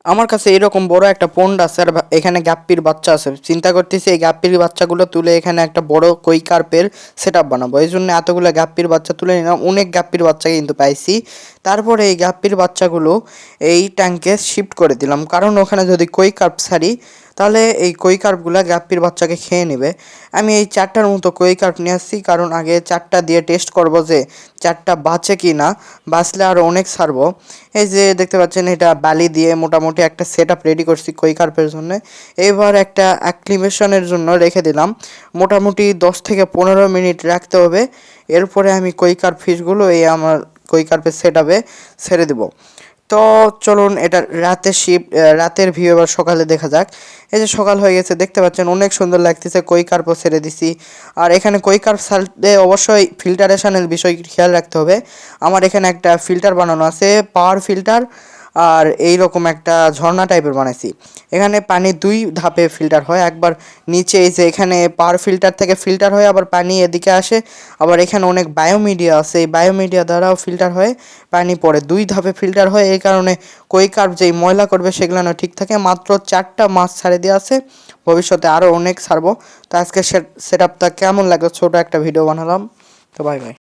আমার কাছে এরকম বড় একটা পন্ড আছে আর এখানে গাপ্পির বাচ্চা আছে। চিন্তা করতেছি এই গাপ্পির বাচ্চাগুলো তুলে এখানে একটা বড় কই কার্পের সেট আপ বানাবো। এই জন্য এতগুলো গাপ্পির বাচ্চা তুলে নিলাম, অনেক গাপ্পির বাচ্চা কিন্তু পাইছি। তারপরে এই গাপ্পির বাচ্চাগুলো এই ট্যাঙ্কে শিফট করে দিলাম, কারণ ওখানে যদি কই কার্প ছাড়ি তাহলে এই কই কার্পগুলো গাপ্পির বাচ্চাকে খেয়ে নেবে। আমি এই 4টার মতো কই কার্প নিয়ে আসছি, কারণ আগে 4টা দিয়ে টেস্ট করব যে 4টা বাঁচে কি না। বাঁচলে আরও অনেক ছাড়বো। এই যে দেখতে পাচ্ছেন এটা বালি দিয়ে মোটামুটি একটা সেট আপ রেডি করছি কই কার্পের জন্য। এবার একটা অ্যাক্লিমেশনের জন্য রেখে দিলাম, মোটামুটি 10 থেকে 15 মিনিট রাখতে হবে। এরপরে আমি কই কার্প ফিশগুলো এই আমার কই কার্পের সেট আপে ছেড়ে দেবো। তো চলুন এটা রাতের ভিউ এবার সকালে দেখা যাক। এই যে সকাল হয়ে গেছে, দেখতে পাচ্ছেন অনেক সুন্দর লাগতেছে, কই কার্পও ছেড়ে দিছি। আর এখানে কই কার্প ছাড়তে অবশ্যই ফিল্টারেশনের বিষয় খেয়াল রাখতে হবে। আমার এখানে একটা ফিল্টার বানানো আছে, পাওয়ার ফিল্টার, আর এই রকম একটা ঝর্ণা টাইপের বানাইছি। এখানে পানি 2 ধাপে ফিল্টার হয়, একবার নিচে এই যে এখানে পাওয়ার ফিল্টার থেকে ফিল্টার হয়ে আবার পানি এদিকে আসে, আবার এখানে অনেক বায়োমিডিয়া আছে, এই বায়োমিডিয়া দ্বারাও ফিল্টার হয়ে পানি পড়ে। 2 ধাপে ফিল্টার হয়, এই কারণে কই কার্প যেই ময়লা করবে সেগুলো না ঠিক থাকে। মাত্র 4টা মাছ ছাড়ে দেওয়া আছে, ভবিষ্যতে আরও অনেক ছাড়বো। তো আজকে সেট আপটা কেমন লাগলো, ছোটো একটা ভিডিও বানালাম। তো বাই বাই।